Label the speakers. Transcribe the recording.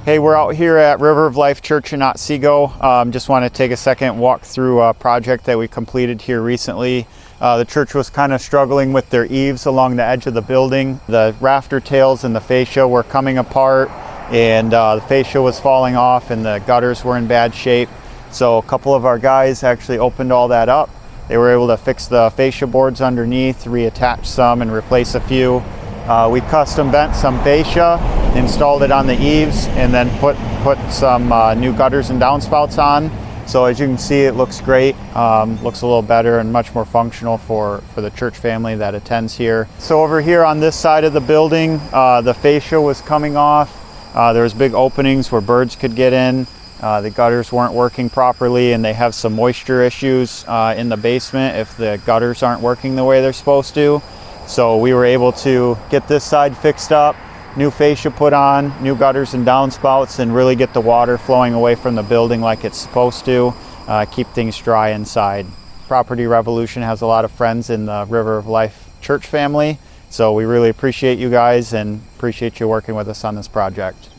Speaker 1: Hey, we're out here at River of Life Church in Otsego. Just want to take a second, walk through a project that we completed here recently. The church was kind of struggling with their eaves along the edge of the building. The rafter tails and the fascia were coming apart, and the fascia was falling off, and the gutters were in bad shape. So a couple of our guys actually opened all that up. They were able to fix the fascia boards underneath, reattach some, and replace a few. We custom bent some fascia, installed it on the eaves, and then put some new gutters and downspouts on. So as you can see, it looks great. Looks a little better and much more functional for the church family that attends here. So over here on this side of the building, the fascia was coming off. There was big openings where birds could get in. The gutters weren't working properly, and they have some moisture issues in the basement if the gutters aren't working the way they're supposed to. So we were able to get this side fixed up, new fascia put on, new gutters and downspouts, and really get the water flowing away from the building like it's supposed to, keep things dry inside. Property Revolution has a lot of friends in the River of Life church family, so we really appreciate you guys and appreciate you working with us on this project.